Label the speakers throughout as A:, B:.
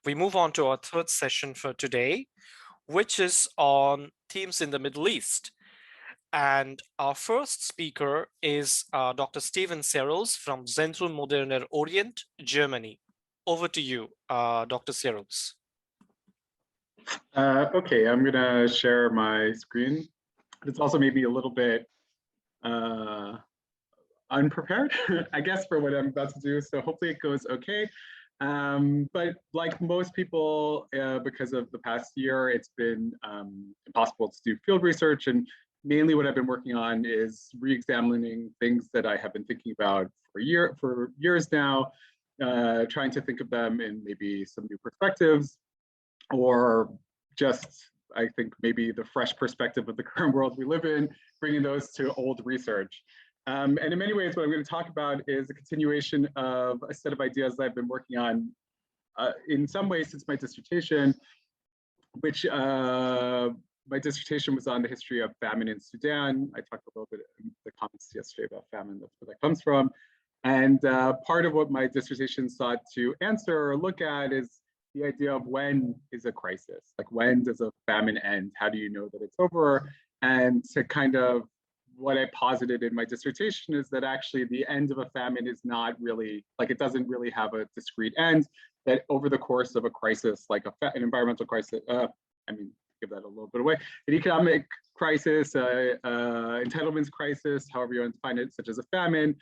A: We move on to our third session for today, which is on themes in the Middle East. And our first speaker is Dr. Steven Serels from Zentrum Moderner Orient, Germany. Over to you, Dr. Serels.
B: Okay, I'm gonna share my screen. It's also maybe a little bit unprepared, I guess, for what I'm about to do. So hopefully it goes okay. But like most people, because of the past year, it's been impossible to do field research. And mainly what I've been working on is re-examining things that I have been thinking about for years now, trying to think of them in maybe some new perspectives, or just, I think, maybe the fresh perspective of the current world we live in, bringing those to old research. And in many ways, what I'm going to talk about is a continuation of a set of ideas that I've been working on in some ways since my dissertation, which my dissertation was on the history of famine in Sudan. I talked a little bit in the comments yesterday about famine, that's where that comes from. And part of what my dissertation sought to answer or look at is the idea of when is a crisis? Like, when does a famine end? How do you know that it's over? And to kind of, what I posited in my dissertation is that actually the end of a famine is not really, like, it doesn't really have a discrete end, that over the course of a crisis, like an environmental crisis, I mean, give that a little bit away, an economic crisis, entitlements crisis, however you want to define it, such as a famine,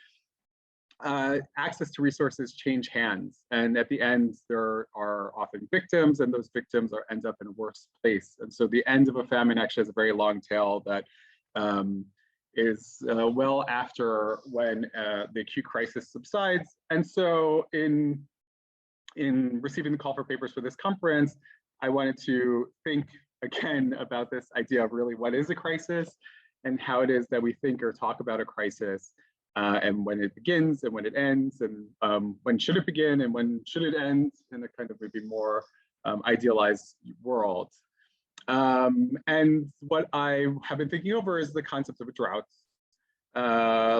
B: access to resources change hands. And at the end, there are often victims, and those victims end up in a worse place. And so the end of a famine actually has a very long tail that is well after when the acute crisis subsides. And so in receiving the call for papers for this conference, I wanted to think again about this idea of really what is a crisis and how it is that we think or talk about a crisis, and when it begins and when it ends, and when should it begin and when should it end, in a kind of maybe more idealized world. And what I have been thinking over is the concept of a drought,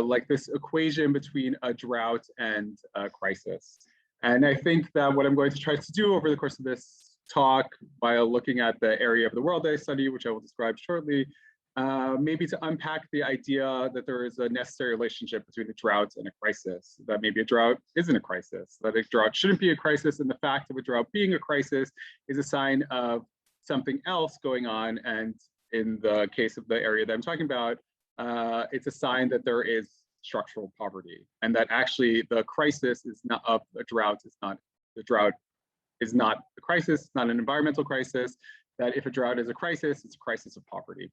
B: like this equation between a drought and a crisis. And I think that what I'm going to try to do over the course of this talk, while looking at the area of the world that I study, which I will describe shortly, maybe to unpack the idea that there is a necessary relationship between a drought and a crisis, that maybe a drought isn't a crisis, that a drought shouldn't be a crisis, and the fact of a drought being a crisis is a sign of something else going on. And in the case of the area that I'm talking about, it's a sign that there is structural poverty, and that actually the crisis is not of a drought, the drought is not a crisis, it's not an environmental crisis, that if a drought is a crisis, it's a crisis of poverty.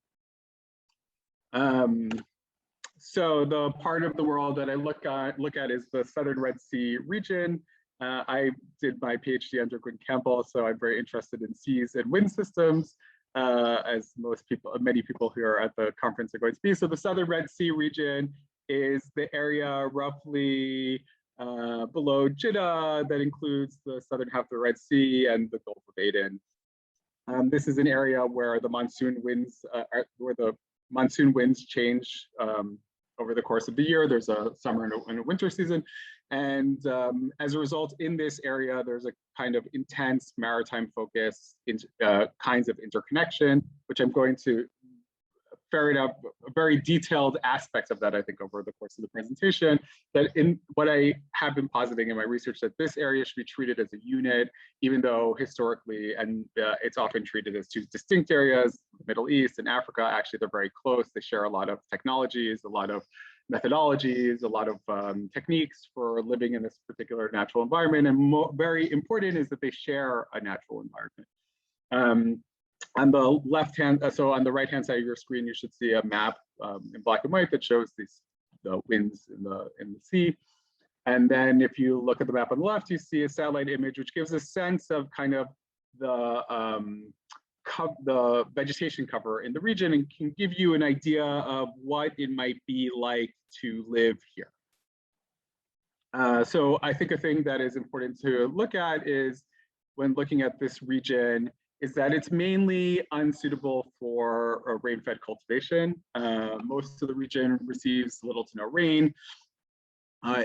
B: So the part of the world that I look at is the Southern Red Sea region. I did my PhD under Gwen Campbell, so I'm very interested in seas and wind systems, as many people who are at the conference are going to be. So the Southern Red Sea region is the area roughly below Jeddah that includes the southern half of the Red Sea and the Gulf of Aden. This is an area where the monsoon winds change over the course of the year. There's a summer and a winter season. And as a result, in this area, there's a kind of intense maritime focus, kinds of interconnection, which I'm going to ferret out very detailed aspects of that, I think, over the course of the presentation. That in what I have been positing in my research, that this area should be treated as a unit, even though historically, and it's often treated as two distinct areas, the Middle East and Africa. Actually, they're very close. They share a lot of technologies, a lot of methodologies, a lot of techniques for living in this particular natural environment. And very important is that they share a natural environment. On the left hand, so on the right hand side of your screen, you should see a map in black and white that shows the winds in the sea. And then if you look at the map on the left, you see a satellite image, which gives a sense of kind of the vegetation cover in the region, and can give you an idea of what it might be like to live here. So I think a thing that is important to look at is, when looking at this region, is that it's mainly unsuitable for rain-fed cultivation. Most of the region receives little to no rain.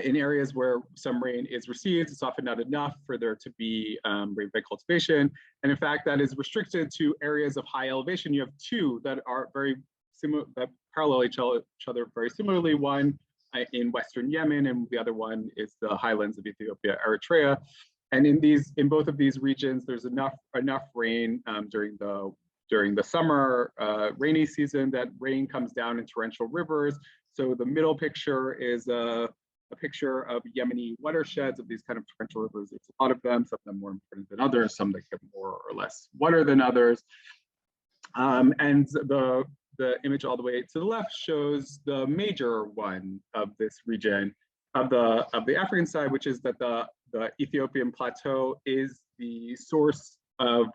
B: In areas where some rain is received, it's often not enough for there to be rainfed cultivation. And in fact, that is restricted to areas of high elevation. You have two that are very similar, that parallel each other very similarly. One in Western Yemen, and the other one is the highlands of Ethiopia, Eritrea. And in both of these regions, there's enough rain during the summer rainy season that rain comes down in torrential rivers. So the middle picture is a picture of Yemeni watersheds of these kind of torrential rivers. There's a lot of them, some of them more important than others, some that get more or less water than others. And the image all the way to the left shows the major one of this region of the African side, which is that the Ethiopian plateau is the source of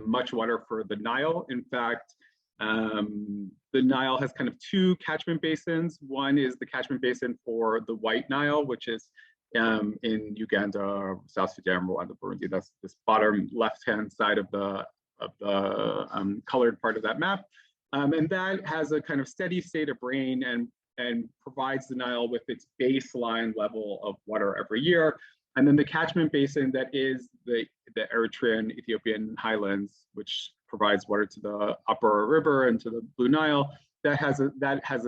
B: much water for the Nile. In fact, the Nile has kind of two catchment basins. One is the catchment basin for the White Nile, which is in Uganda, South Sudan, Rwanda, Burundi. That's this bottom left-hand side of the colored part of that map. And that has a kind of steady state of rain and provides the Nile with its baseline level of water every year. And then the catchment basin that is the Eritrean Ethiopian highlands, which provides water to the upper river and to the Blue Nile, that has a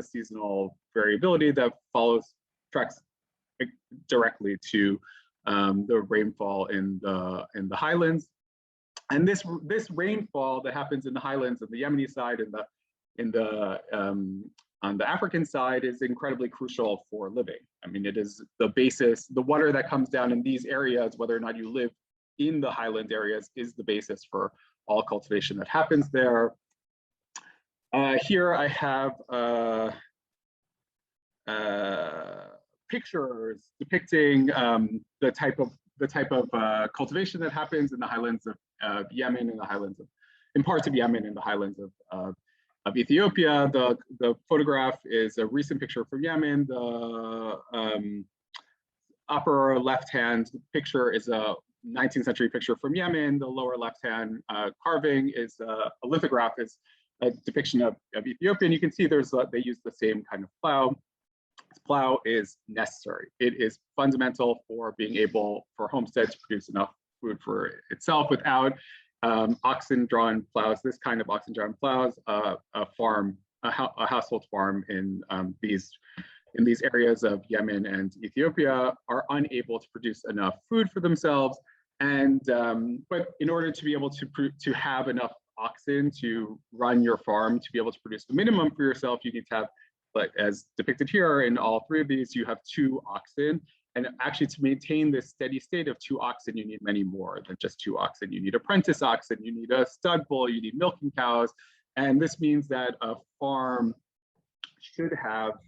B: seasonal variability that tracks directly to the rainfall in the highlands. And this rainfall that happens in the highlands on the Yemeni side and on the African side is incredibly crucial for living. I mean, it is the basis, the water that comes down in these areas, whether or not you live in the highland areas, is the basis for all cultivation that happens there. Here I have pictures depicting the type of cultivation that happens in the highlands of Yemen, in parts of Yemen, and the highlands of Ethiopia. The photograph is a recent picture from Yemen. The upper left-hand picture is a 19th century picture from Yemen. The lower left-hand carving is a lithograph, is a depiction of Ethiopia. And you can see they use the same kind of plow. This plow is necessary. It is fundamental for being able for homestead to produce enough food for itself without oxen-drawn plows. This kind of oxen-drawn plows, a household farm in these areas of Yemen and Ethiopia are unable to produce enough food for themselves. And but in order to be able to have enough oxen to run your farm, to be able to produce the minimum for yourself, you need to have, but as depicted here in all three of these, you have 2 oxen. And actually, to maintain this steady state of 2 oxen, you need many more than just 2 oxen. You need apprentice oxen, you need a stud bull, you need milking cows. And this means that a farm should have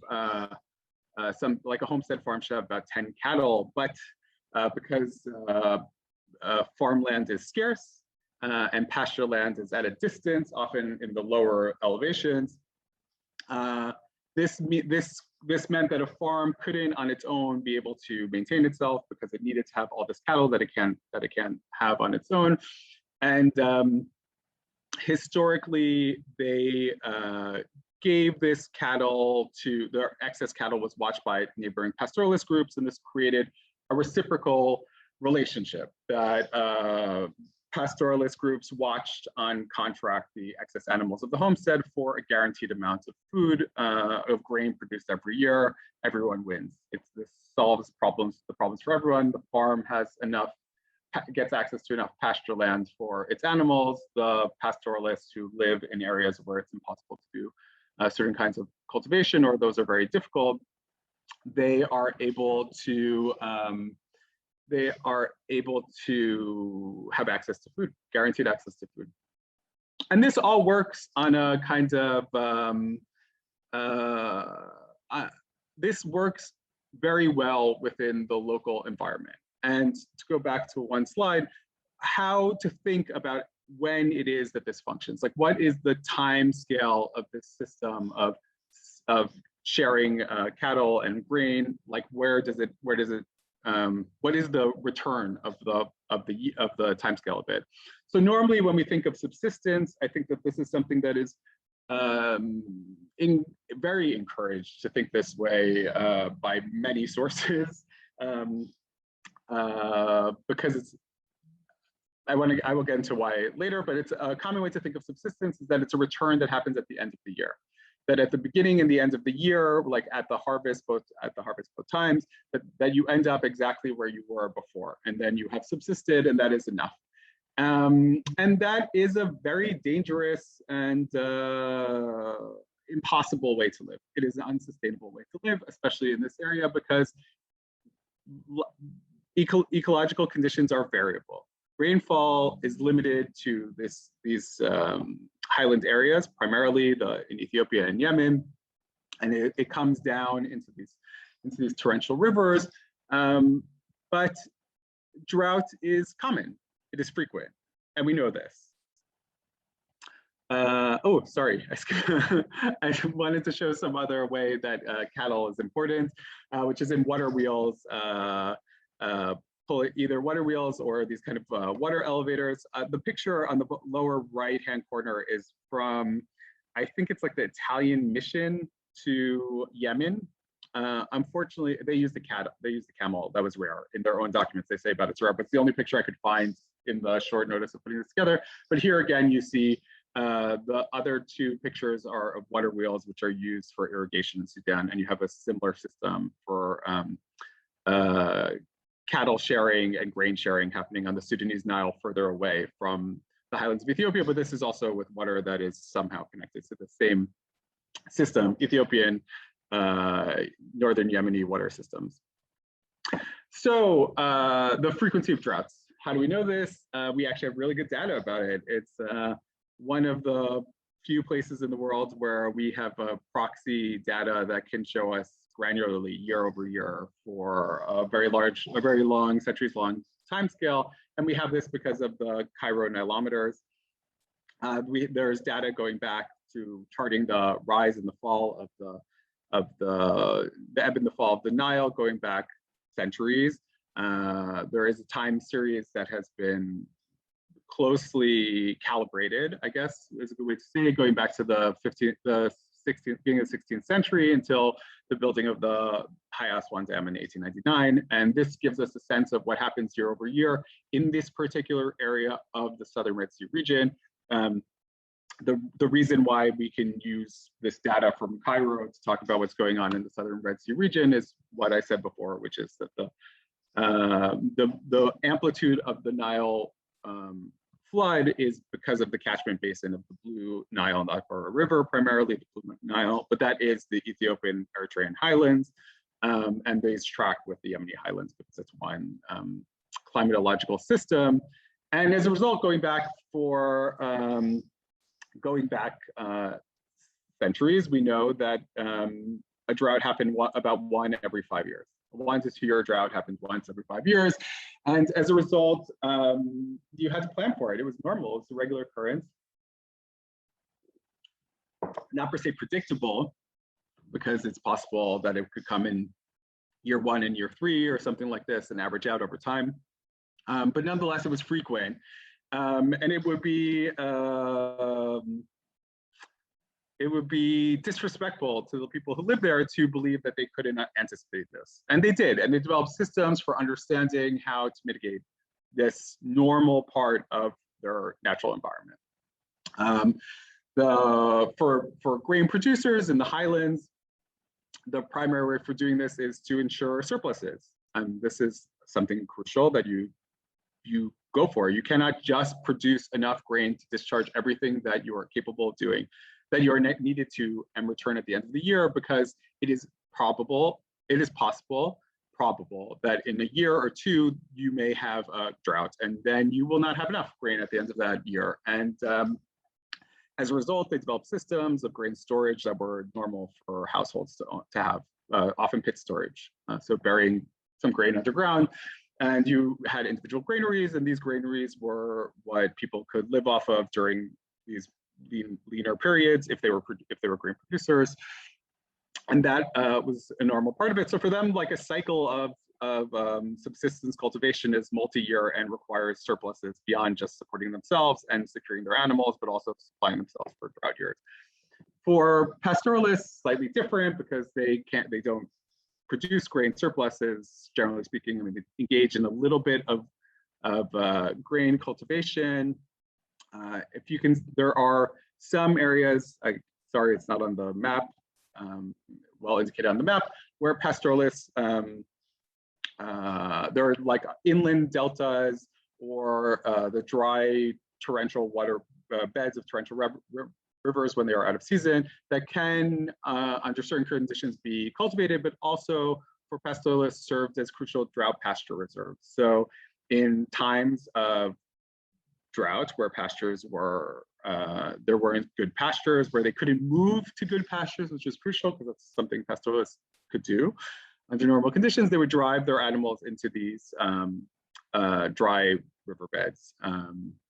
B: like a homestead farm should have about 10 cattle, but because farmland is scarce and pasture land is at a distance, often in the lower elevations, this meant that a farm couldn't on its own be able to maintain itself because it needed to have all this cattle that it can't have on its own. And historically, they gave this cattle to, their excess cattle was watched by neighboring pastoralist groups, and this created a reciprocal relationship that pastoralist groups watched on contract the excess animals of the homestead for a guaranteed amount of food, of grain produced every year. Everyone wins. This solves the problems for everyone. The farm has enough, gets access to enough pasture land for its animals. The pastoralists who live in areas where it's impossible to do certain kinds of cultivation, or those are very difficult, they are able to have access to food, guaranteed access to food. And this all works on a kind of, this works very well within the local environment. And to go back to one slide, how to think about when it is that this functions. Like, what is the time scale of this system of sharing cattle and grain? Like, what is the return of the time scale of it? So normally when we think of subsistence, I think that this is something that is very encouraged to think this way by many sources, because it's, I will get into why later, but it's a common way to think of subsistence is that it's a return that happens at the end of the year. That at the beginning and the end of the year, like at the harvest, both times, that you end up exactly where you were before, and then you have subsisted, and that is enough. And that is a very dangerous and impossible way to live. It is an unsustainable way to live, especially in this area, because ecological conditions are variable. Rainfall is limited to these highland areas, primarily in Ethiopia and Yemen, and it comes down into these torrential rivers. But drought is common, it is frequent, and we know this. Oh, sorry, I wanted to show some other way that cattle is important, which is in water wheels. Pull either water wheels or these kind of water elevators. The picture on the lower right-hand corner is from, I think it's like the Italian mission to Yemen. Unfortunately, they used the camel. That was rare. In their own documents, they say about it's rare, but it's the only picture I could find in the short notice of putting this together. But here again, you see the other two pictures are of water wheels, which are used for irrigation in Sudan, and you have a similar system for cattle sharing and grain sharing happening on the Sudanese Nile further away from the highlands of Ethiopia, but this is also with water that is somehow connected to the same system, Ethiopian, northern Yemeni water systems. So the frequency of droughts. How do we know this? We actually have really good data about it. It's one of the few places in the world where we have proxy data that can show us granularly year over year for a very long, centuries-long timescale. And we have this because of the Cairo Nilometers. There's data going back to charting the rise and the fall of the ebb and the fall of the Nile going back centuries. There is a time series that has been closely calibrated, I guess is a good way to say it, going back to the beginning of the 16th century until the building of the High Aswan Dam in 1899. And this gives us a sense of what happens year over year in this particular area of the Southern Red Sea region. The reason why we can use this data from Cairo to talk about what's going on in the Southern Red Sea region is what I said before, which is that the amplitude of the Nile flood is because of the catchment basin of the Blue Nile and the Afar River, primarily the Blue Nile, but that is the Ethiopian Eritrean highlands, and these track with the Yemeni highlands because it's one climatological system. And as a result, going back centuries, we know that a drought happened about one every 5 years. 1 to 2 year drought happens once every 5 years. And as a result, you had to plan for it. It was normal, it's a regular occurrence. Not per se predictable, because it's possible that it could come in year 1 and year 3 or something like this and average out over time. But nonetheless, it was frequent. And it would be disrespectful to the people who live there to believe that they couldn't anticipate this. And they did, and they developed systems for understanding how to mitigate this normal part of their natural environment. For grain producers in the highlands, the primary way for doing this is to ensure surpluses. And this is something crucial that you go for. You cannot just produce enough grain to discharge everything that you are capable of doing, that you are needed to and return at the end of the year, because it is possible that in a year or two, you may have a drought, and then you will not have enough grain at the end of that year. And as a result, they developed systems of grain storage that were normal for households to have, often pit storage. So burying some grain underground. And you had individual granaries, and these granaries were what people could live off of during these leaner periods if they were grain producers. And that was a normal part of it. So for them, like a cycle of subsistence cultivation is multi-year and requires surpluses beyond just supporting themselves and securing their animals, but also supplying themselves for drought years. For pastoralists, slightly different because they don't produce grain surpluses, generally speaking. I mean, they engage in a little bit of grain cultivation. If you can, there are some areas, sorry, it's not on the map, well indicated on the map, where pastoralists, there are like inland deltas or the dry torrential water beds of torrential rivers when they are out of season that can, under certain conditions, be cultivated, but also for pastoralists served as crucial drought pasture reserves. So in times of drought where pastures were, there weren't good pastures, where they couldn't move to good pastures, which is crucial because that's something pastoralists could do. Under normal conditions, they would drive their animals into these dry riverbeds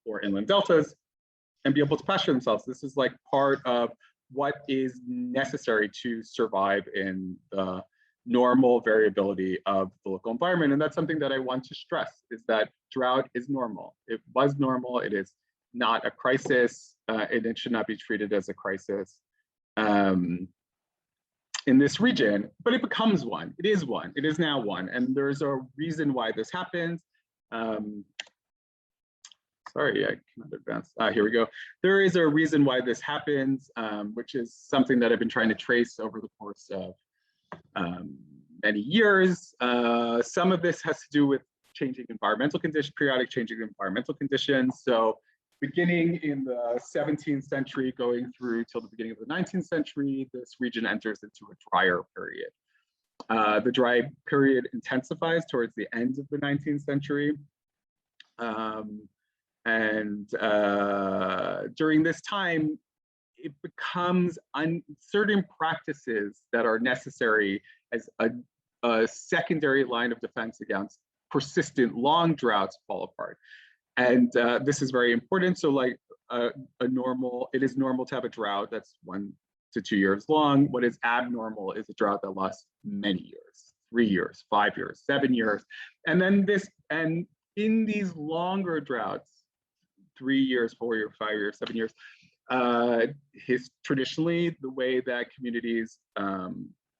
B: or inland deltas and be able to pasture themselves. This is like part of what is necessary to survive in the normal variability of the local environment. And that's something that I want to stress, is that drought is normal. It was normal, it is not a crisis, and it should not be treated as a crisis in this region, but it becomes one. It is one, it is now one. And there's a reason why this happens. Sorry, I cannot advance. Here we go. There is a reason why this happens, which is something that I've been trying to trace over the course of many years. Some of this has to do with changing environmental conditions, periodic changing environmental conditions. So beginning in the 17th century, going through till the beginning of the 19th century, this region enters into a drier period. The dry period intensifies towards the end of the 19th century. During this time, it becomes certain practices that are necessary as a secondary line of defense against persistent long droughts fall apart. And this is very important. So like it is normal to have a drought that's 1 to 2 years long. What is abnormal is a drought that lasts many years, 3 years, 5 years, 7 years. And then in these longer droughts, 3 years, 4 years, 5 years, 7 years, traditionally the way that communities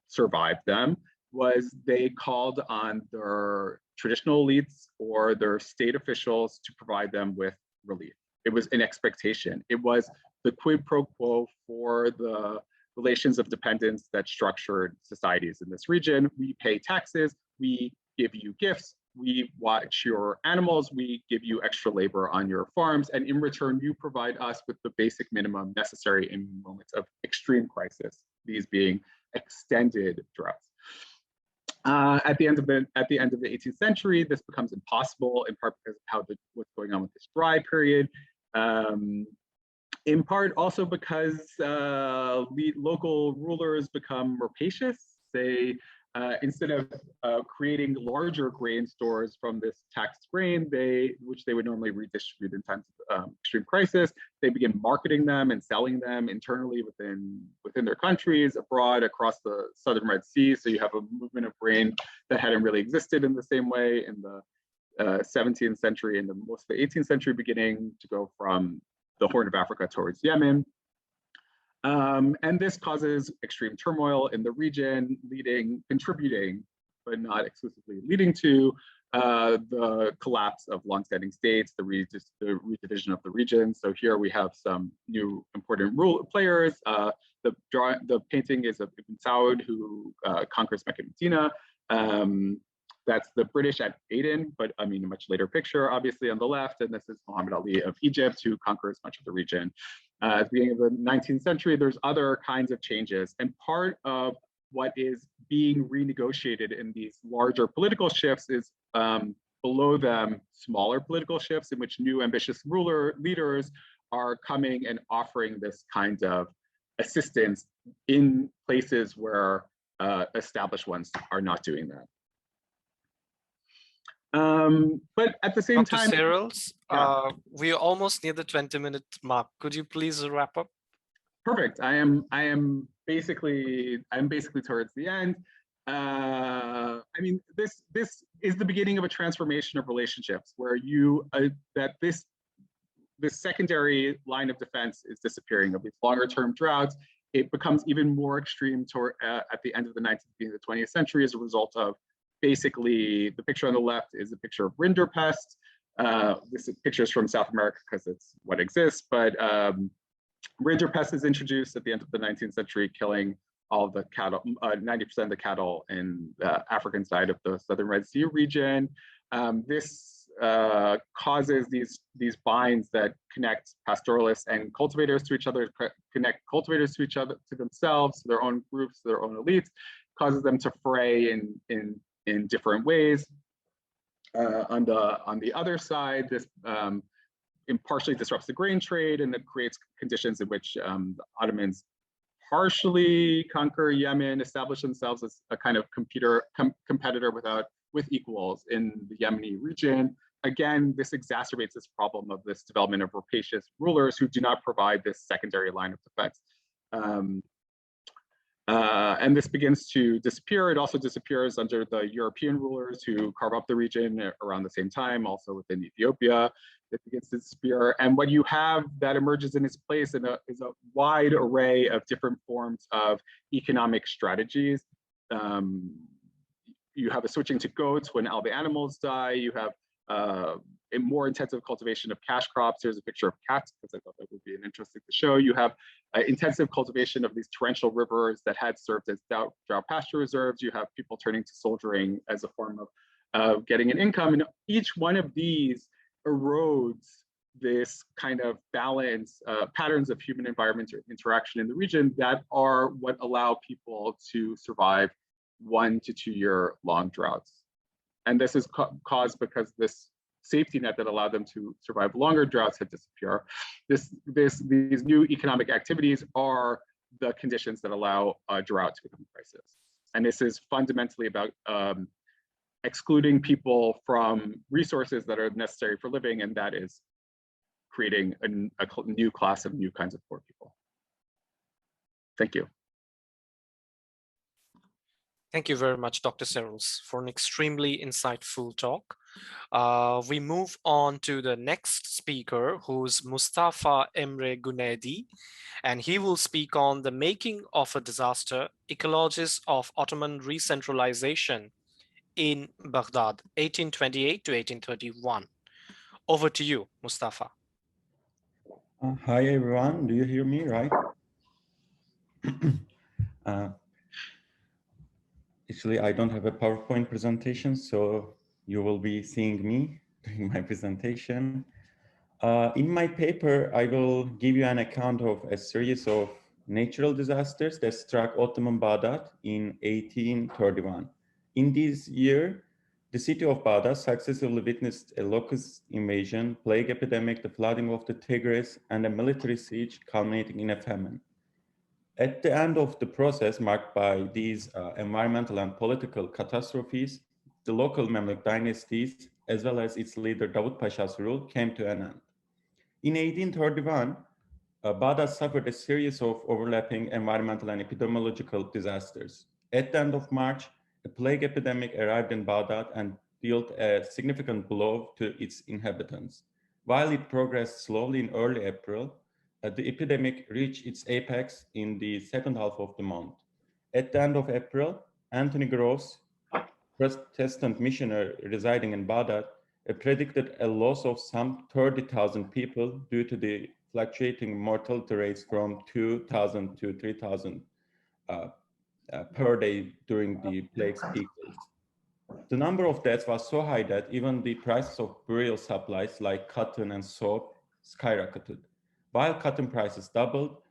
B: survived them was they called on their traditional elites or their state officials to provide them with relief. It was an expectation. It was the quid pro quo for the relations of dependence that structured societies in this region. We pay taxes, we give you gifts, we watch your animals, we give you extra labor on your farms, and in return, you provide us with the basic minimum necessary in moments of extreme crisis, these being extended droughts. At the end of the 18th century, this becomes impossible, in part because of what's going on with this dry period. In part also because local rulers become rapacious. They, instead of creating larger grain stores from this taxed grain, which they would normally redistribute in times of extreme crisis, they begin marketing them and selling them internally within their countries, abroad, across the southern Red Sea. So you have a movement of grain that hadn't really existed in the same way in the 17th century and most of the 18th century, beginning to go from the Horn of Africa towards Yemen. And this causes extreme turmoil in the region, contributing, but not exclusively leading to the collapse of longstanding states, the redivision of the region. So here we have some new important players. The painting is of Ibn Saud, who conquers Mecca and Medina. That's the British at Aden, but I mean a much later picture, obviously on the left, and this is Muhammad Ali of Egypt, who conquers much of the region. At the beginning of the 19th century, there's other kinds of changes, and part of what is being renegotiated in these larger political shifts is below them smaller political shifts in which new ambitious leaders are coming and offering this kind of assistance in places where established ones are not doing that. But at the same time,
A: Serels, yeah. We're almost near the 20-minute mark. Could you please wrap up?
B: Perfect. I am basically towards the end. I mean, this is the beginning of a transformation of relationships where this secondary line of defense is disappearing of these longer term droughts, it becomes even more extreme toward, at the end of the 19th, beginning of the 20th century as a result of basically, the picture on the left is a picture of rinderpest. This picture is from South America because it's what exists, but rinderpest is introduced at the end of the 19th century, killing all of the cattle, 90% of the cattle in the African side of the Southern Red Sea region. This causes these binds that connect pastoralists and cultivators to each other, connect cultivators to each other, to themselves, to their own groups, to their own elites, causes them to fray in different ways. On the other side, this partially disrupts the grain trade, and it creates conditions in which the Ottomans partially conquer Yemen, establish themselves as a kind of competitor with equals in the Yemeni region. Again, this exacerbates this problem of this development of rapacious rulers who do not provide this secondary line of defense. And this begins to disappear. It also disappears under the European rulers who carve up the region around the same time, also within Ethiopia. It begins to disappear. And what you have that emerges in its place is a wide array of different forms of economic strategies. You have a switching to goats when all the animals die. You have a more intensive cultivation of cash crops. Here's a picture of cats because I thought that would be interesting to show. You have intensive cultivation of these torrential rivers that had served as drought pasture reserves. You have people turning to soldiering as a form of getting an income. And each one of these erodes this kind of balance, patterns of human environment interaction in the region that are what allow people to survive 1 to 2 year long droughts. And this is caused because this safety net that allowed them to survive longer droughts had disappeared. These new economic activities are the conditions that allow a drought to become a crisis. And this is fundamentally about excluding people from resources that are necessary for living, and that is creating a new class of new kinds of poor people. Thank you.
A: Thank you very much, Dr. Serels, for an extremely insightful talk. We move on to the next speaker, who's Mustafa Emre Günaydı, and he will speak on the making of a disaster, ecologies of Ottoman recentralization in Baghdad, 1828 to 1831. Over to you, Mustafa.
C: Hi, everyone. Do you hear me, right? Actually, I don't have a PowerPoint presentation, so you will be seeing me during my presentation. In my paper, I will give you an account of a series of natural disasters that struck Ottoman Baghdad in 1831. In this year, the city of Baghdad successively witnessed a locust invasion, plague epidemic, the flooding of the Tigris, and a military siege culminating in a famine. At the end of the process marked by these environmental and political catastrophes, the local Mamluk dynasties, as well as its leader Davut Pasha's rule, came to an end. In 1831, Baghdad suffered a series of overlapping environmental and epidemiological disasters. At the end of March, a plague epidemic arrived in Baghdad and dealt a significant blow to its inhabitants. While it progressed slowly in early April, the epidemic reached its apex in the second half of the month. At the end of April, Anthony Groves, Protestant missionary residing in Baghdad, predicted a loss of some 30,000 people due to the fluctuating mortality rates from 2,000 to 3,000 per day during the plague's peak days. The number of deaths was so high that even the prices of burial supplies like cotton and soap skyrocketed. While cotton prices doubled,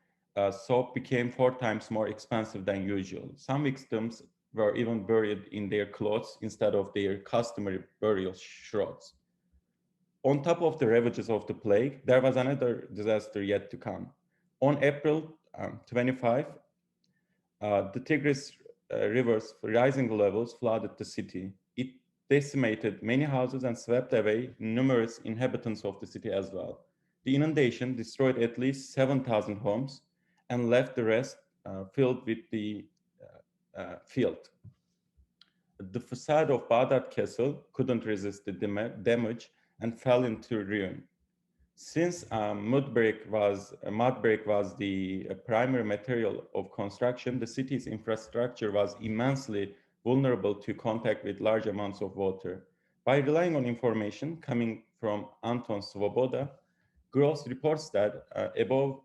C: soap became 4 times more expensive than usual. Some victims were even buried in their clothes instead of their customary burial shrouds. On top of the ravages of the plague, there was another disaster yet to come. On April 25, the Tigris river's rising levels flooded the city. It decimated many houses and swept away numerous inhabitants of the city as well. The inundation destroyed at least 7,000 homes and left the rest filled with the field. The facade of Baghdad Castle couldn't resist the damage and fell into ruin. Since mud brick was the primary material of construction, the city's infrastructure was immensely vulnerable to contact with large amounts of water. By relying on information coming from Anton Svoboda, Gross reports that above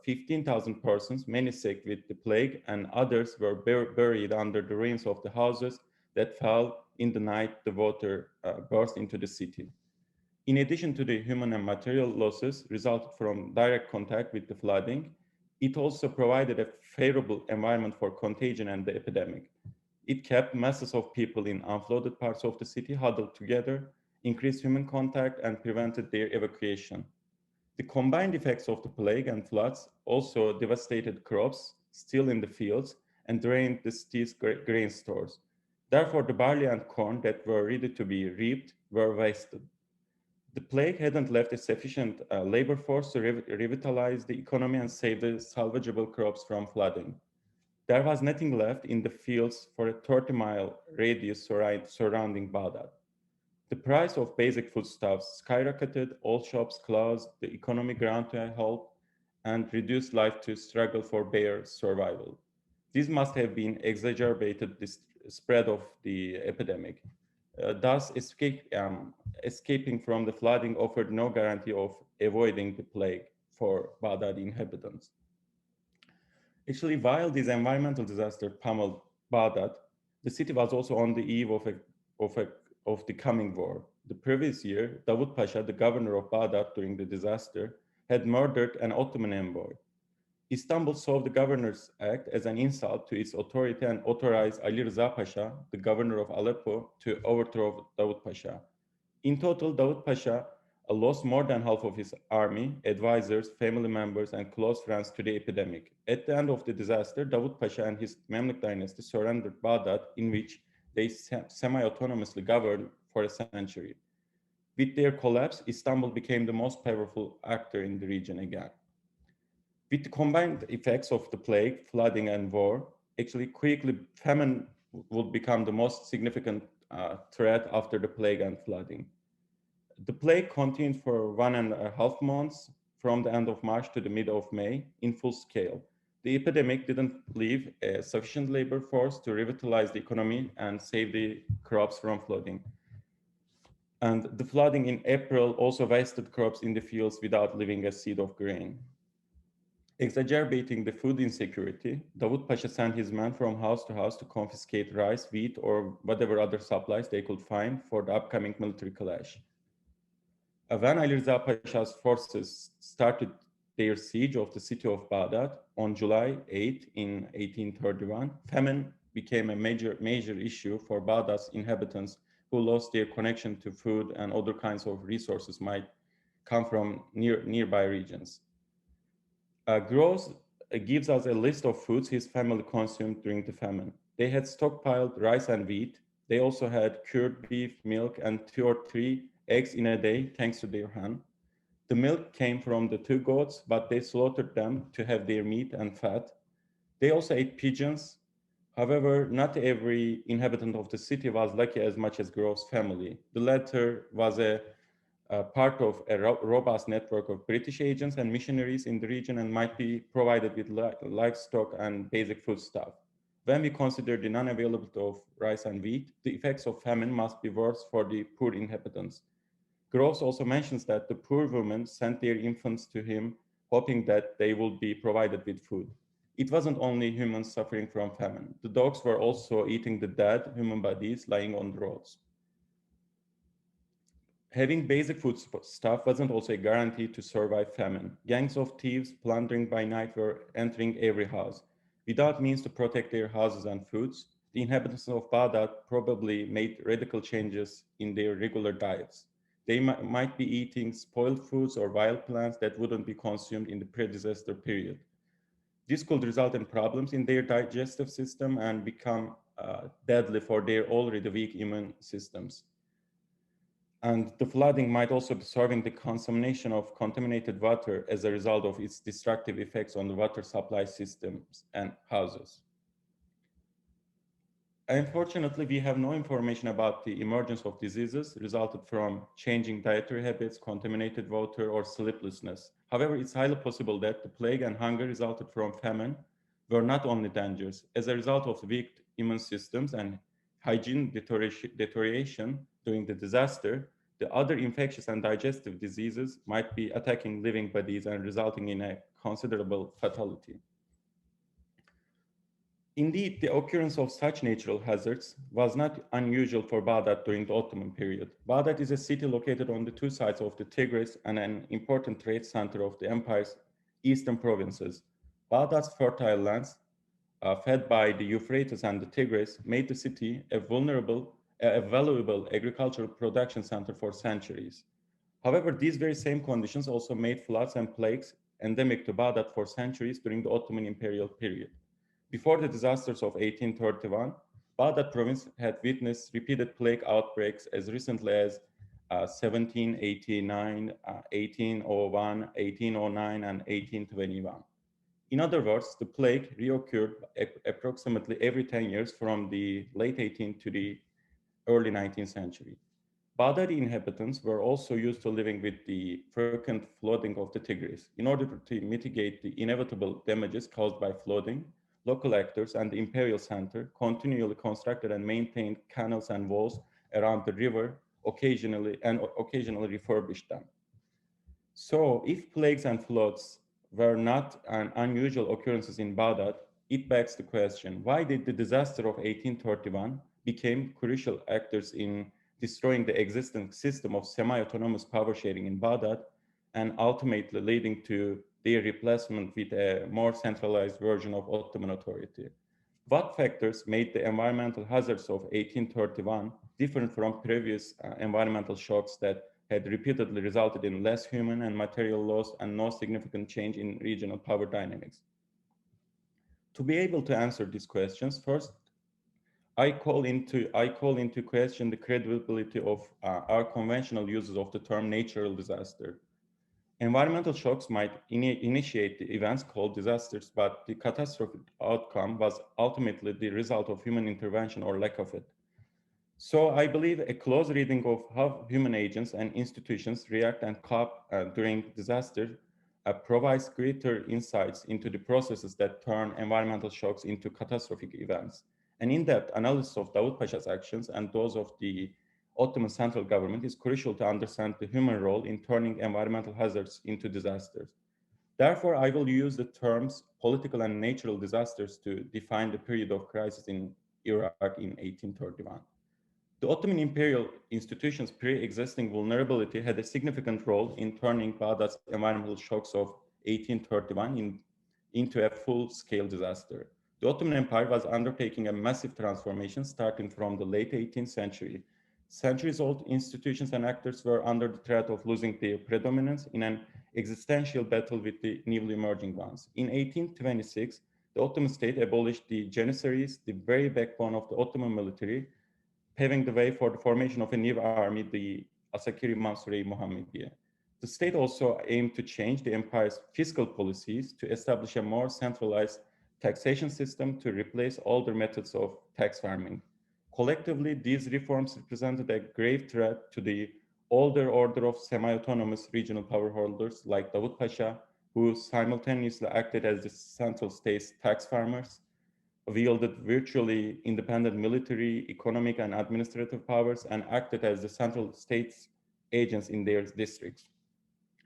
C: 15,000 persons, many sick with the plague, and others were buried under the ruins of the houses that fell in the night the water burst into the city. In addition to the human and material losses resulted from direct contact with the flooding, it also provided a favorable environment for contagion and the epidemic. It kept masses of people in unflooded parts of the city huddled together, increased human contact, and prevented their evacuation. The combined effects of the plague and floods also devastated crops still in the fields and drained the city's grain stores. Therefore, the barley and corn that were ready to be reaped were wasted. The plague hadn't left a sufficient labor force to revitalize the economy and save the salvageable crops from flooding. There was nothing left in the fields for a 30-mile radius surrounding Baghdad. The price of basic foodstuffs skyrocketed, all shops closed, the economy ground to a halt, and reduced life to struggle for bare survival. This must have been exacerbated the spread of the epidemic. Thus, escaping from the flooding offered no guarantee of avoiding the plague for Baghdad inhabitants. Actually, while this environmental disaster pummeled Baghdad, the city was also on the eve of the coming war. The previous year, Davut Pasha, the governor of Baghdad during the disaster, had murdered an Ottoman envoy. Istanbul saw the governor's act as an insult to its authority and authorized Ali Reza Pasha, the governor of Aleppo, to overthrow Davut Pasha. In total, Davut Pasha lost more than half of his army, advisors, family members, and close friends to the epidemic. At the end of the disaster, Davut Pasha and his Mamluk dynasty surrendered Baghdad, in which they semi-autonomously governed for a century. With their collapse, Istanbul became the most powerful actor in the region again. With the combined effects of the plague, flooding, and war, actually quickly famine would become the most significant threat after the plague and flooding. The plague continued for 1.5 months from the end of March to the mid of May in full scale. The epidemic didn't leave a sufficient labor force to revitalize the economy and save the crops from flooding. And the flooding in April also wasted crops in the fields without leaving a seed of grain. Exacerbating the food insecurity, Davut Pasha sent his men from house to house to confiscate rice, wheat, or whatever other supplies they could find for the upcoming military clash. When Ali Reza Pasha's forces started their siege of the city of Baghdad on July 8 in 1831, famine became a major issue for Baghdad's inhabitants who lost their connection to food and other kinds of resources might come from nearby regions. Gross gives us a list of foods his family consumed during the famine. They had stockpiled rice and wheat. They also had cured beef, milk, and 2 or 3 eggs in a day, thanks to their hen. The milk came from the 2 goats, but they slaughtered them to have their meat and fat. They also ate pigeons. However, not every inhabitant of the city was lucky as much as Grove's family. The latter was a part of a robust network of British agents and missionaries in the region and might be provided with livestock and basic foodstuff. When we consider the non-availability of rice and wheat, the effects of famine must be worse for the poor inhabitants. Groves also mentions that the poor women sent their infants to him, hoping that they would be provided with food. It wasn't only humans suffering from famine. The dogs were also eating the dead human bodies lying on the roads. Having basic food stuff wasn't also a guarantee to survive famine. Gangs of thieves plundering by night were entering every house. Without means to protect their houses and foods, the inhabitants of Baghdad probably made radical changes in their regular diets. They might be eating spoiled foods or wild plants that wouldn't be consumed in the pre-disaster period. This could result in problems in their digestive system and become deadly for their already weak immune systems. And the flooding might also be serving the consumption of contaminated water as a result of its destructive effects on the water supply systems and houses. Unfortunately, we have no information about the emergence of diseases resulted from changing dietary habits, contaminated water, or sleeplessness. However, it's highly possible that the plague and hunger resulted from famine were not only dangers. As a result of weak immune systems and hygiene deterioration during the disaster, the other infectious and digestive diseases might be attacking living bodies and resulting in a considerable fatality. Indeed, the occurrence of such natural hazards was not unusual for Baghdad during the Ottoman period. Baghdad is a city located on the two sides of the Tigris and an important trade center of the empire's eastern provinces. Baghdad's fertile lands, fed by the Euphrates and the Tigris, made the city a valuable agricultural production center for centuries. However, these very same conditions also made floods and plagues endemic to Baghdad for centuries during the Ottoman imperial period. Before the disasters of 1831, Baghdad province had witnessed repeated plague outbreaks as recently as 1789, 1801, 1809, and 1821. In other words, the plague reoccurred approximately every 10 years from the late 18th to the early 19th century. Baghdadi inhabitants were also used to living with the frequent flooding of the Tigris. In order to mitigate the inevitable damages caused by flooding, local actors and the imperial center continually constructed and maintained canals and walls around the river, occasionally refurbished them. So, if plagues and floods were not an unusual occurrences in Baghdad, it begs the question, why did the disaster of 1831 become crucial actors in destroying the existing system of semi-autonomous power sharing in Baghdad and ultimately leading to their replacement with a more centralized version of Ottoman authority? What factors made the environmental hazards of 1831 different from previous environmental shocks that had repeatedly resulted in less human and material loss and no significant change in regional power dynamics? To be able to answer these questions, first, I call into question the credibility of our conventional uses of the term natural disaster. Environmental shocks might initiate the events called disasters, but the catastrophic outcome was ultimately the result of human intervention or lack of it. So I believe a close reading of how human agents and institutions react and cope during disaster provides greater insights into the processes that turn environmental shocks into catastrophic events. An in-depth analysis of Davut Pasha's actions and those of the Ottoman central government is crucial to understand the human role in turning environmental hazards into disasters. Therefore, I will use the terms political and natural disasters to define the period of crisis in Iraq in 1831. The Ottoman imperial institutions' pre-existing vulnerability had a significant role in turning Baghdad's environmental shocks of 1831 into a full-scale disaster. The Ottoman Empire was undertaking a massive transformation starting from the late 18th century. Centuries-old institutions and actors were under the threat of losing their predominance in an existential battle with the newly emerging ones. In 1826, the Ottoman state abolished the Janissaries, the very backbone of the Ottoman military, paving the way for the formation of a new army, the Asakiri Mansuri Muhammadiya. The state also aimed to change the empire's fiscal policies to establish a more centralized taxation system to replace older methods of tax farming. Collectively, these reforms represented a grave threat to the older order of semi-autonomous regional power holders like Davut Pasha, who simultaneously acted as the central state's tax farmers, wielded virtually independent military, economic, and administrative powers, and acted as the central state's agents in their districts.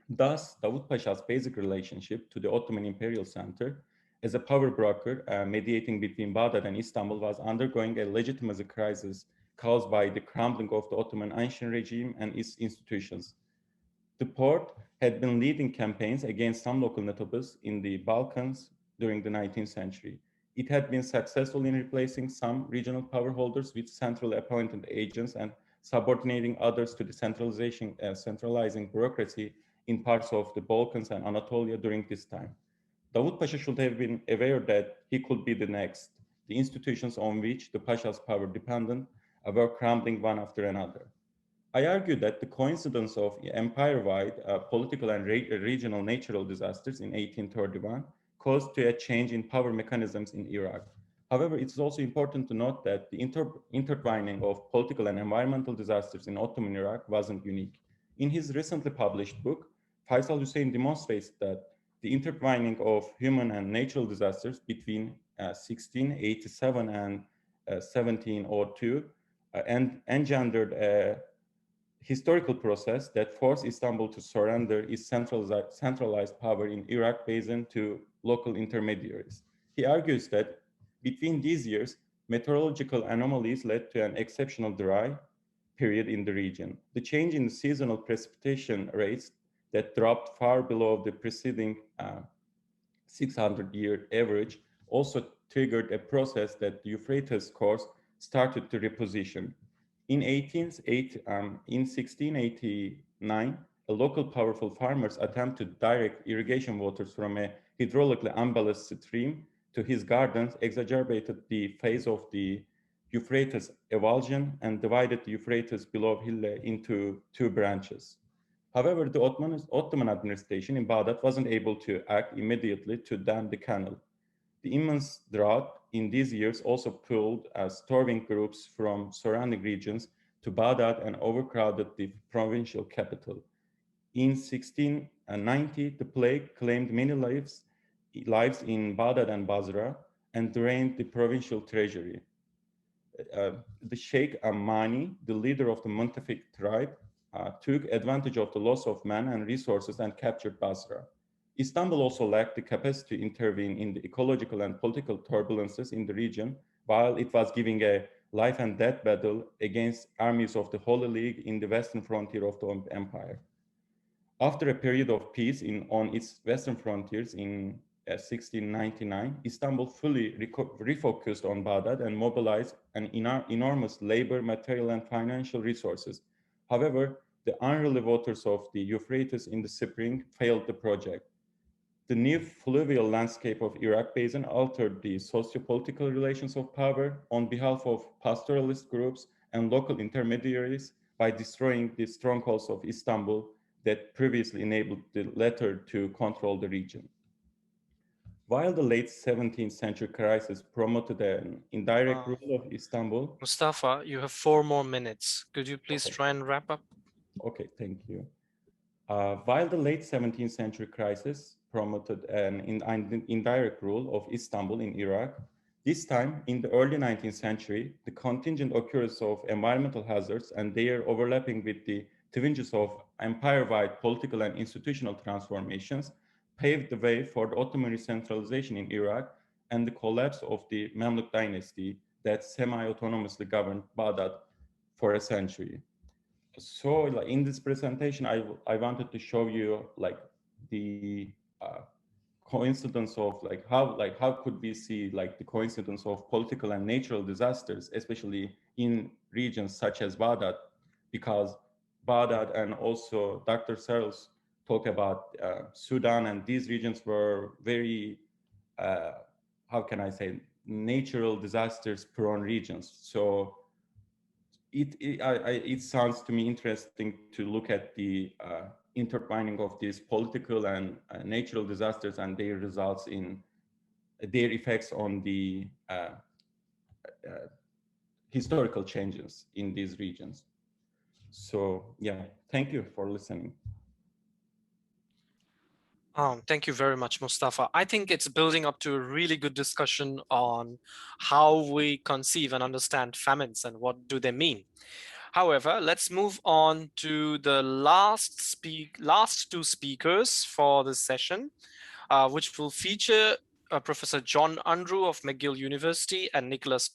C: Thus, Davut Pasha's basic relationship to the Ottoman Imperial Center as a power broker mediating between Baghdad and Istanbul was undergoing a legitimacy crisis caused by the crumbling of the Ottoman ancient regime and its institutions. The Porte had been leading campaigns against some local notables in the Balkans during the 19th century. It had been successful in replacing some regional power holders with centrally appointed agents and subordinating others to the centralizing bureaucracy in parts of the Balkans and Anatolia during this time. Davut Pasha should have been aware that he could be the next. The institutions on which the Pasha's power depended were crumbling one after another. I argue that the coincidence of empire-wide political and regional natural disasters in 1831 caused to a change in power mechanisms in Iraq. However, it's also important to note that the intertwining of political and environmental disasters in Ottoman Iraq wasn't unique. In his recently published book, Faisal Hussein demonstrates that the intertwining of human and natural disasters between 1687 and 1702 engendered a historical process that forced Istanbul to surrender its centralized power in Iraq Basin to local intermediaries. He argues that between these years, meteorological anomalies led to an exceptional dry period in the region. The change in the seasonal precipitation rates that dropped far below the preceding 600-year average also triggered a process that the Euphrates course started to reposition. In 1689, a local powerful farmers attempt to direct irrigation waters from a hydraulically unbalanced stream to his gardens exacerbated the phase of the Euphrates avulsion and divided the Euphrates below Hille into two branches. However, the Ottoman administration in Baghdad wasn't able to act immediately to dam the canal. The immense drought in these years also pulled starving groups from surrounding regions to Baghdad and overcrowded the provincial capital. In 1690, the plague claimed many lives in Baghdad and Basra and drained the provincial treasury. The Sheikh Ammani, the leader of the Muntafik tribe, took advantage of the loss of men and resources and captured Basra. Istanbul also lacked the capacity to intervene in the ecological and political turbulences in the region, while it was giving a life and death battle against armies of the Holy League in the western frontier of the empire. After a period of peace on its western frontiers in 1699, Istanbul fully refocused on Baghdad and mobilized an enormous labor, material, and financial resources. However, the unruly waters of the Euphrates in the spring failed the project. The new fluvial landscape of Iraq Basin altered the socio-political relations of power on behalf of pastoralist groups and local intermediaries by destroying the strongholds of Istanbul that previously enabled the latter to control the region. While the late 17th century crisis promoted an indirect rule of Istanbul.
A: Mustafa, you have 4 more minutes. Could you please try and wrap up?
C: Okay, thank you. While the late 17th century crisis promoted an indirect rule of Istanbul in Iraq, this time in the early 19th century, the contingent occurrence of environmental hazards and their overlapping with the twinges of empire-wide political and institutional transformations paved the way for the Ottoman recentralization in Iraq and the collapse of the Mamluk dynasty that semi-autonomously governed Baghdad for a century. So like in this presentation, I wanted to show you like the coincidence of how could we see like the coincidence of political and natural disasters, especially in regions such as Baghdad, because Baghdad and also Dr. Serels talk about Sudan, and these regions were very, how can I say, natural disasters prone regions. So it sounds to me interesting to look at the intertwining of these political and natural disasters and their results in their effects on the historical changes in these regions. So yeah, thank you for listening.
A: Thank you very much, Mustafa. I think it's building up to a really good discussion on how we conceive and understand famines and what do they mean. However, let's move on to the last 2 speakers for this session, which will feature Professor John Unruh of McGill University and Nicolas,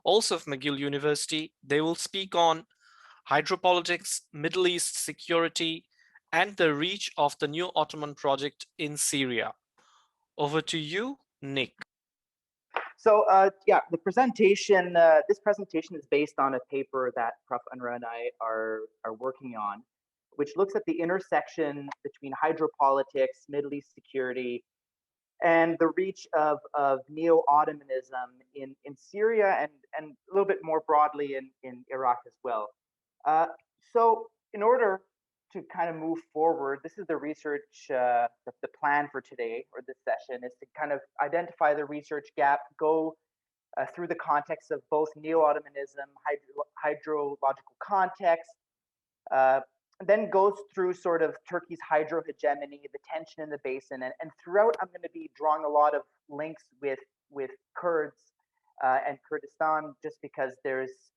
A: also of McGill University. They will speak on hydropolitics, Middle East security, and the reach of the Neo-Ottoman project in Syria. Over to you, Nick.
D: So yeah, the presentation, this presentation is based on a paper that Prof. Emre and I are working on, which looks at the intersection between hydropolitics, Middle East security, and the reach of Neo-Ottomanism in Syria and a little bit more broadly in Iraq as well. So in order to kind of move forward, this is the research, the plan for today or this session is to kind of identify the research gap, go through the context of both Neo-Ottomanism, hydrological context, then goes through sort of Turkey's hydro hegemony, the tension in the basin, and throughout I'm going to be drawing a lot of links with Kurds and Kurdistan, just because there's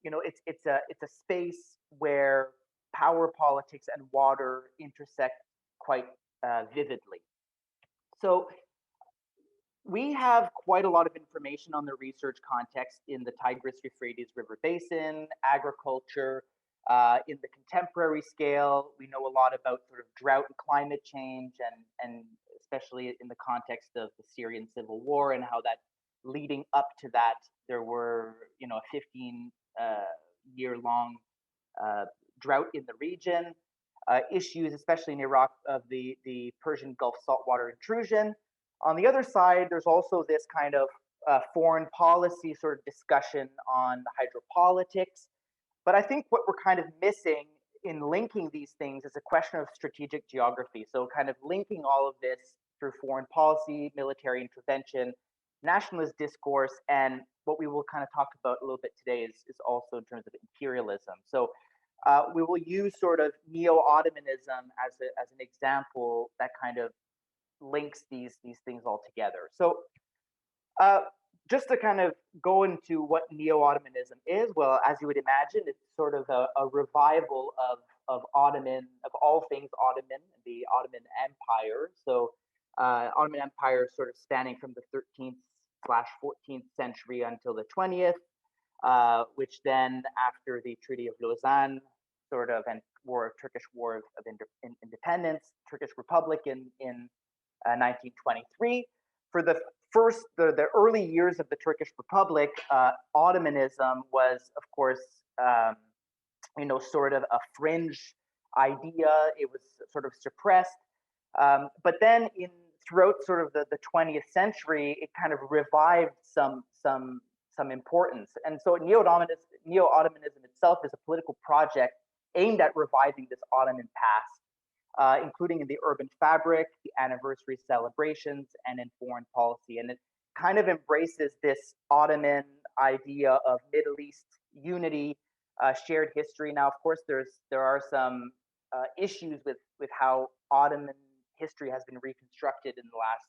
D: it's a space where power politics and water intersect quite vividly. So we have quite a lot of information on the research context in the Tigris-Euphrates River Basin, agriculture. In the contemporary scale, we know a lot about sort of drought and climate change, and especially in the context of the Syrian civil war and how that leading up to that, there were, a 15-year-long drought in the region. Issues, especially in Iraq, of the Persian Gulf saltwater intrusion. On the other side, there's also this kind of foreign policy sort of discussion on hydropolitics. But I think what we're kind of missing in linking these things is a question of strategic geography. So kind of linking all of this through foreign policy, military intervention, nationalist discourse, and what we will kind of talk about a little bit today is also in terms of imperialism. So we will use sort of Neo-Ottomanism as an example that kind of links these things all together. So just to kind of go into what Neo-Ottomanism is, well, as you would imagine, it's sort of a revival of all things Ottoman, the Ottoman Empire. So Ottoman Empire sort of spanning from the 13th/14th century until the 20th, which then after the Treaty of Lausanne, sort of, and Turkish War of Independence, Turkish Republic in 1923. For the early years of the Turkish Republic, Ottomanism was, of course, sort of a fringe idea. It was sort of suppressed. But then throughout sort of the 20th century, it kind of revived some importance. And so Neo-Ottomanism itself is a political project aimed at reviving this Ottoman past, including in the urban fabric, the anniversary celebrations, and in foreign policy. And it kind of embraces this Ottoman idea of Middle East unity, shared history. Now, of course, there are some issues with how Ottoman history has been reconstructed in the last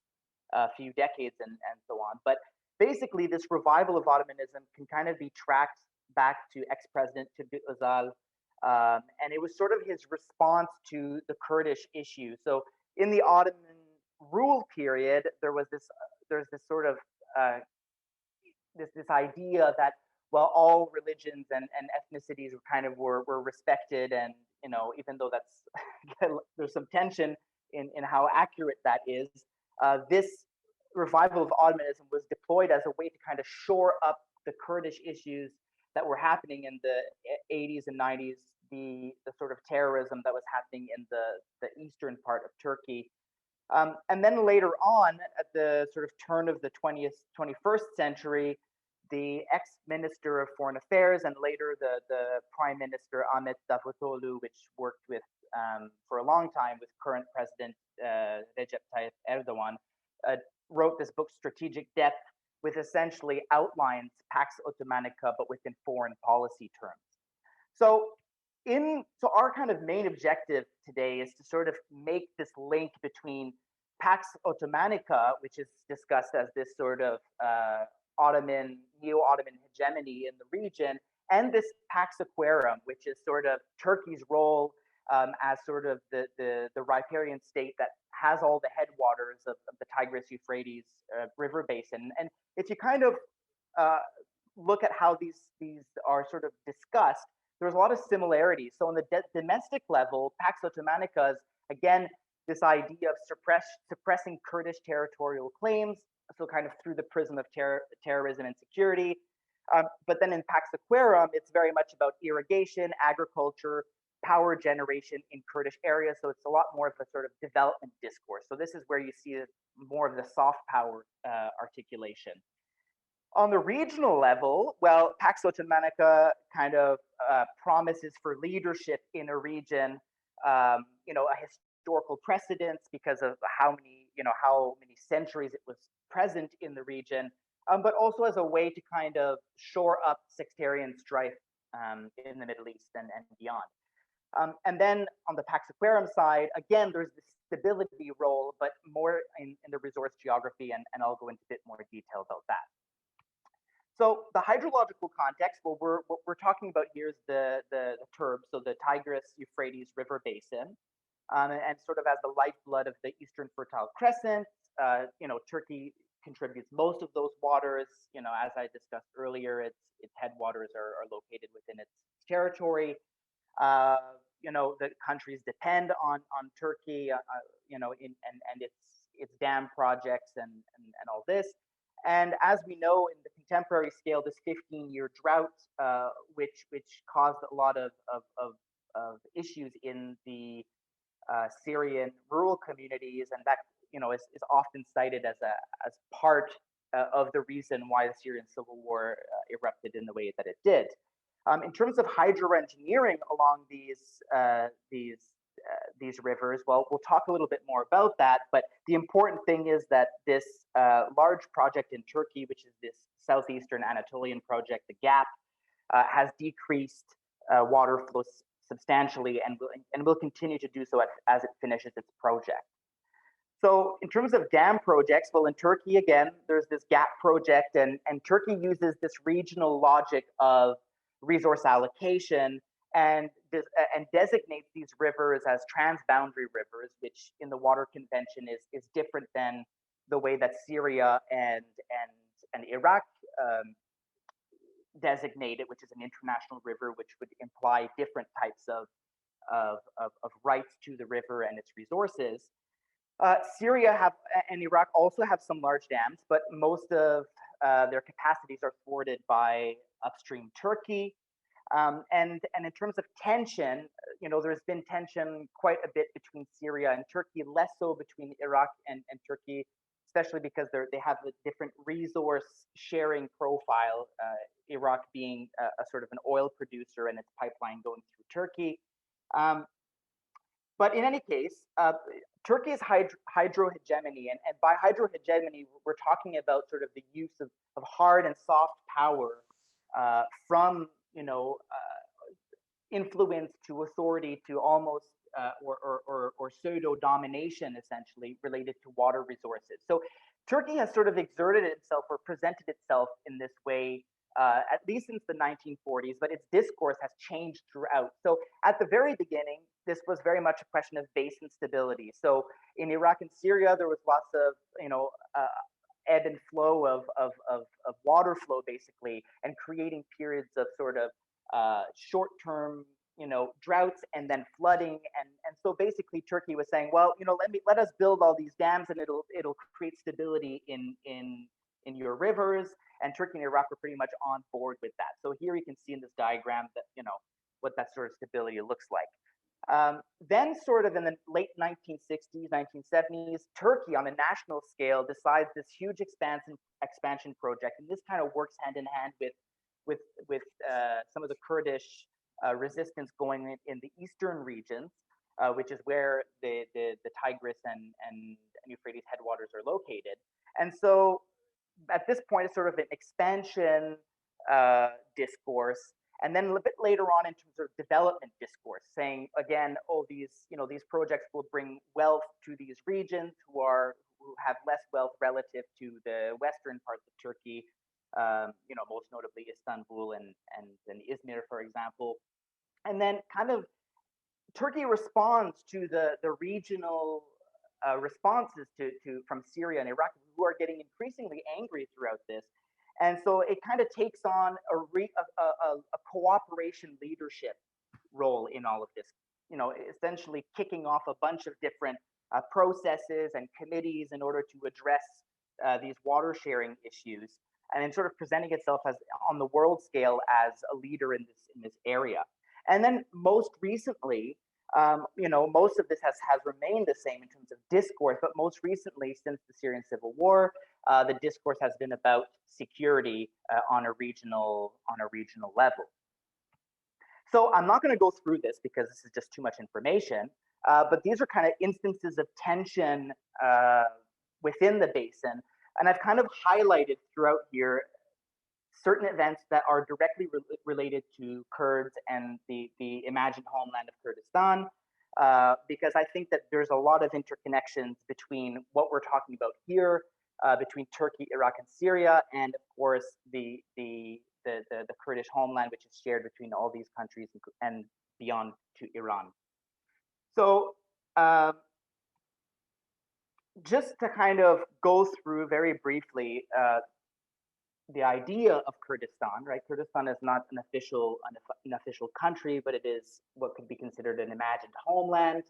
D: few decades and so on. But basically, this revival of Ottomanism can kind of be tracked back to ex-president Turgut Özal, and it was sort of his response to the Kurdish issue. So in the Ottoman rule period, there's this sort of this idea that, well, all religions and ethnicities were respected, and even though that's there's some tension in how accurate that is, this revival of Ottomanism was deployed as a way to kind of shore up the Kurdish issues that were happening in the 80s and 90s, the sort of terrorism that was happening in the eastern part of Turkey. And then later on, at the sort of turn of the 21st century, the ex-minister of Foreign Affairs and later the Prime Minister Ahmet Davutoglu, which worked with for a long time with current President Recep Tayyip Erdogan, wrote this book, Strategic Depth, with essentially outlines Pax Ottomanica, but within foreign policy terms. So our kind of main objective today is to sort of make this link between Pax Ottomanica, which is discussed as this sort of Neo-Ottoman hegemony in the region, and this Pax Aquarum, which is sort of Turkey's role as sort of the riparian state that has all the headwaters of the Tigris-Euphrates river basin. And if you kind of look at how these are sort of discussed, there's a lot of similarities. So on the domestic level, Pax Ottomanica is, again, this idea of suppressing Kurdish territorial claims, so kind of through the prism of terrorism and security. But then in Pax Aquarum, it's very much about irrigation, agriculture, power generation in Kurdish areas. So it's a lot more of a sort of development discourse. So this is where you see more of the soft power articulation. On the regional level, well, Pax Ottomanica kind of promises for leadership in a region, a historical precedence because of how many centuries it was present in the region, but also as a way to kind of shore up sectarian strife in the Middle East and beyond. And then on the Pax Aquarum side, again, there's this stability role, but more in the resource geography, and I'll go into a bit more detail about that. So the hydrological context, well, what we're talking about here is the TERB, so the Tigris Euphrates River Basin, and sort of as the lifeblood of the Eastern Fertile Crescent. Turkey contributes most of those waters. As I discussed earlier, its headwaters are located within its territory. The countries depend on Turkey, and its dam projects and all this. And as we know, in the contemporary scale, this 15-year drought, which caused a lot of issues in the Syrian rural communities, and that is often cited as part of the reason why the Syrian civil war erupted in the way that it did. In terms of hydroengineering along these rivers, well, we'll talk a little bit more about that. But the important thing is that this large project in Turkey, which is this southeastern Anatolian project, the GAP, has decreased water flow substantially and will continue to do so as it finishes its project. So in terms of dam projects, well, in Turkey, again, there's this GAP project, and Turkey uses this regional logic of resource allocation and designates these rivers as transboundary rivers, which in the water convention is different than the way that Syria and Iraq designate it, which is an international river, which would imply different types of rights to the river and its resources. Syria and Iraq also have some large dams, but most of their capacities are thwarted by upstream Turkey. And in terms of tension, there's been tension quite a bit between Syria and Turkey, less so between Iraq and Turkey, especially because they have a different resource sharing profile, Iraq being a sort of an oil producer and its pipeline going through Turkey. But in any case, Turkey's hydrohegemony, and by hydrohegemony, we're talking about sort of the use of hard and soft power from influence to authority to almost or pseudo domination, essentially related to water resources. So Turkey has sort of exerted itself or presented itself in this way at least since the 1940s, but its discourse has changed throughout. So at the very beginning, this was very much a question of basin stability. So in Iraq and Syria, there was lots of ebb and flow of water flow, basically, and creating periods of sort of short-term droughts and then flooding, and so basically Turkey was saying, well, let us build all these dams and it'll create stability in your rivers, and Turkey and Iraq were pretty much on board with that. So here you can see in this diagram that what that sort of stability looks like. Then sort of in the late 1960s, 1970s, Turkey on a national scale decides this huge expansion project, and this kind of works hand in hand with some of the Kurdish resistance going in the eastern regions, which is where the Tigris and Euphrates headwaters are located. And so at this point, it's sort of an expansion discourse. And then a bit later on, in terms of development discourse, saying again, oh, these projects will bring wealth to these regions who have less wealth relative to the western parts of Turkey, most notably Istanbul and Izmir, for example. And then kind of Turkey responds to the regional responses from Syria and Iraq, who are getting increasingly angry throughout this. And so it kind of takes on a cooperation leadership role in all of this, essentially kicking off a bunch of different processes and committees in order to address these water sharing issues, and then sort of presenting itself as on the world scale as a leader in this area. And then most recently, most of this has remained the same in terms of discourse, but most recently, since the Syrian civil war, the discourse has been about security on a regional level. So I'm not going to go through this because this is just too much information, but these are kind of instances of tension within the basin. And I've kind of highlighted throughout here certain events that are directly related to Kurds and the imagined homeland of Kurdistan, because I think that there's a lot of interconnections between what we're talking about here, between Turkey, Iraq, and Syria, and of course the Kurdish homeland, which is shared between all these countries and beyond to Iran. So just to kind of go through very briefly the idea of Kurdistan, right? Kurdistan is not an official country, but it is what could be considered an imagined homeland.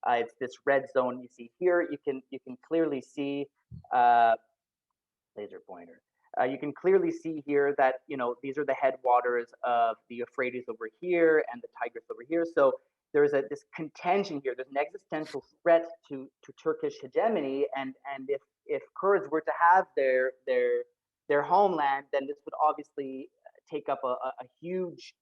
D: It's this red zone you see here. You can clearly see laser pointer. You can clearly see here that these are the headwaters of the Euphrates over here and the Tigris over here. So there's this contention here. There's an existential threat to Turkish hegemony, and if Kurds were to have their homeland, then this would obviously take up a huge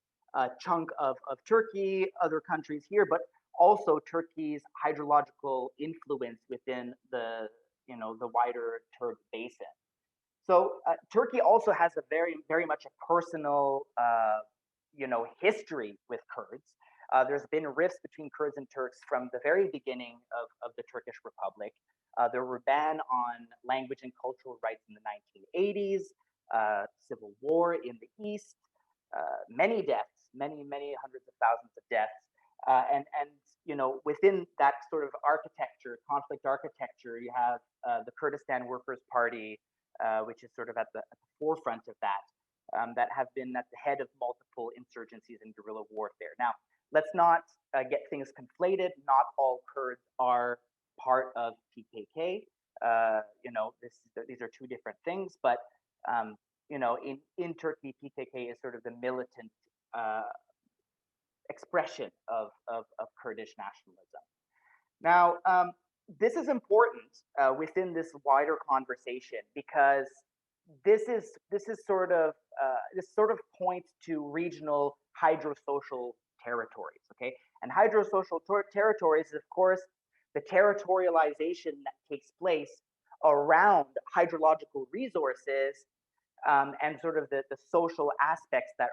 D: chunk of Turkey, other countries here, but also Turkey's hydrological influence within the wider Turk basin. So Turkey also has a very much a personal history with Kurds. There's been rifts between Kurds and Turks from the very beginning of the Turkish Republic. There were bans on language and cultural rights in the 1980s, civil war in the east, many deaths, many hundreds of thousands of deaths, and within that sort of architecture, conflict architecture, you have the Kurdistan Workers' Party, which is sort of at the forefront of that, that have been at the head of multiple insurgencies and guerrilla warfare. Now, let's not get things conflated. Not all Kurds are part of PKK. These are two different things, but in Turkey, PKK is sort of the militant expression of Kurdish nationalism. Now, this is important within this wider conversation because this sort of points to regional hydrosocial territories. Okay, and hydrosocial territories is, of course, the territorialization that takes place around hydrological resources and sort of the social aspects that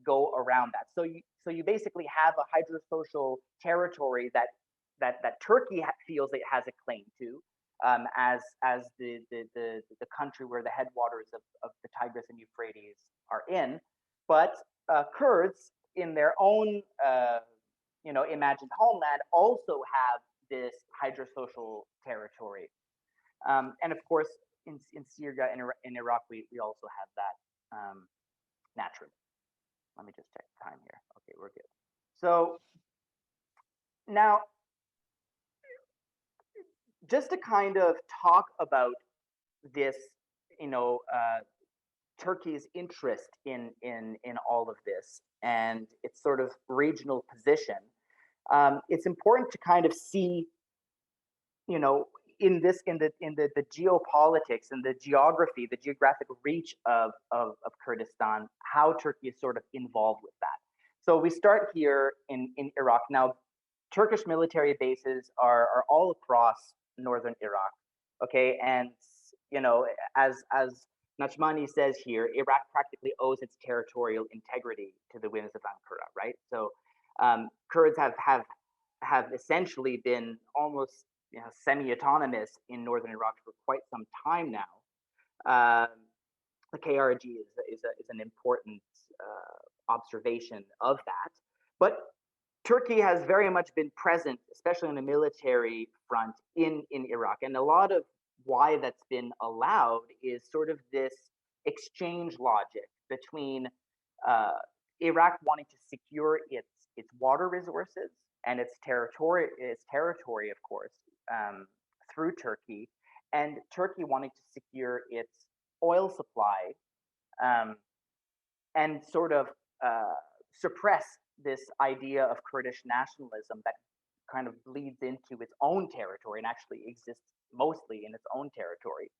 D: go around that. So you basically have a hydrosocial territory that Turkey feels it has a claim to, as the country where the headwaters of the Tigris and Euphrates are in, but Kurds in their own imagined homeland also have this hydrosocial territory, and of course in Syria and in Iraq we also have that naturally. Let me just check the time here. Okay, we're good. So now, just to kind of talk about this, Turkey's interest in all of this and its sort of regional position, it's important to kind of see, in the geopolitics and the geography, the geographic reach of Kurdistan, how Turkey is sort of involved with that. So we start here in Iraq. Now, Turkish military bases are all across northern Iraq. Okay, and as Nachmani says here, Iraq practically owes its territorial integrity to the whims of Ankara, right? So Kurds have essentially been almost semi-autonomous in northern Iraq for quite some time now. The KRG is an important observation of that, but Turkey has very much been present, especially on the military front in Iraq, and a lot of why that's been allowed is sort of this exchange logic between Iraq wanting to secure its water resources and its territory, of course, through Turkey, and Turkey wanting to secure its oil supply and sort of suppress this idea of Kurdish nationalism that kind of bleeds into its own territory and actually exists mostly in its own territory.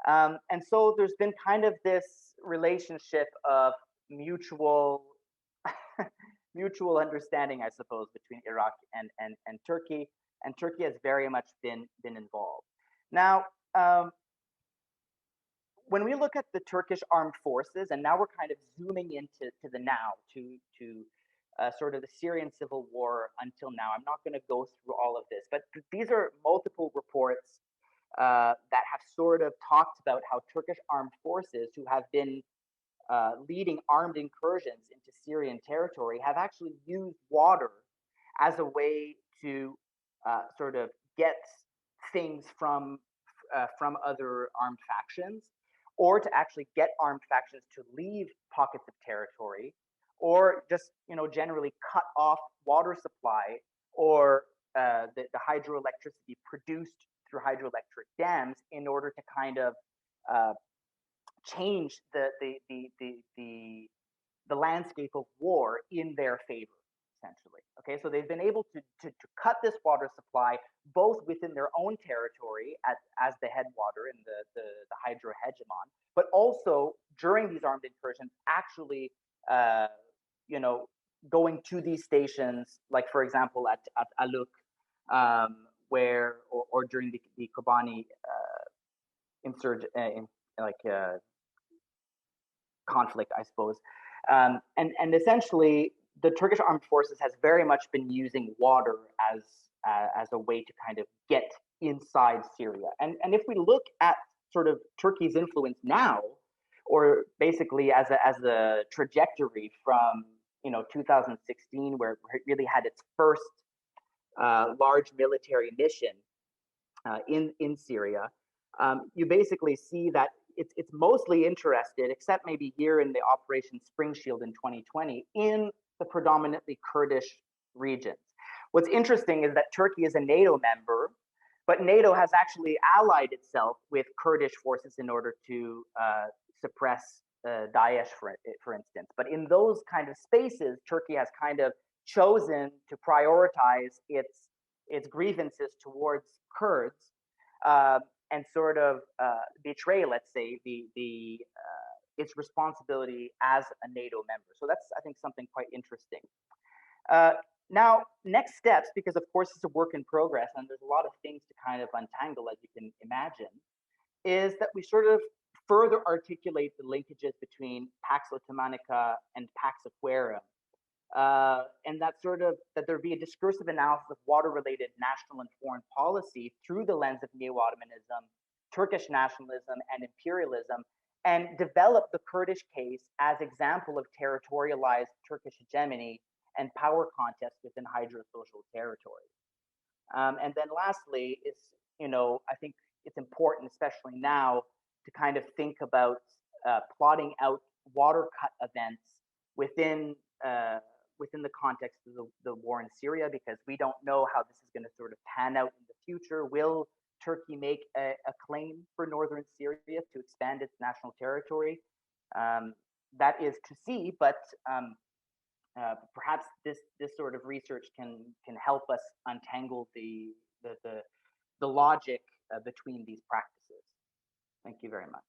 D: And so there's been kind of this relationship of mutual understanding, I suppose, between Iraq and Turkey, and Turkey has very much been involved. Now, when we look at the Turkish armed forces, and now we're kind of zooming into the now, to sort of the Syrian civil war until now. I'm not going to go through all of this, but these are multiple reports that have sort of talked about how Turkish armed forces, who have been leading armed incursions into Syrian territory, have actually used water as a way to sort of get things from other armed factions, or to actually get armed factions to leave pockets of territory, or just generally cut off water supply or the hydroelectricity produced through hydroelectric dams in order to kind of change the landscape of war in their favor, essentially. Okay, so they've been able to cut this water supply both within their own territory as the headwater in the hydro hegemon, but also during these armed incursions, actually, going to these stations, like for example at Aluk, where or during the Kobani conflict, I suppose, and essentially the Turkish armed forces has very much been using water as a way to kind of get inside Syria. And if we look at sort of Turkey's influence now, or basically as a trajectory from 2016, where it really had its first large military mission in Syria, you basically see that it's mostly interested, except maybe here in the Operation Spring Shield in 2020, in the predominantly Kurdish regions. What's interesting is that Turkey is a NATO member, but NATO has actually allied itself with Kurdish forces in order to suppress Daesh, for instance. But in those kind of spaces, Turkey has kind of chosen to prioritize its grievances towards Kurds and sort of betray, let's say, its responsibility as a NATO member. So that's, I think, something quite interesting. Now, next steps, because of course it's a work in progress and there's a lot of things to kind of untangle, as you can imagine, is that we sort of further articulate the linkages between Pax Ottomanica and Pax Aquarum, and that there be a discursive analysis of water-related national and foreign policy through the lens of Neo-Ottomanism, Turkish nationalism, and imperialism, and develop the Kurdish case as example of territorialized Turkish hegemony and power contest within hydrosocial territory. And then lastly is, I think it's important, especially now, to kind of think about plotting out water cut events within the context of the war in Syria, because we don't know how this is going to sort of pan out in the future. Will Turkey make a claim for northern Syria to expand its national territory? That is to see, but perhaps this sort of research can help us untangle the logic between these practices. Thank you very much.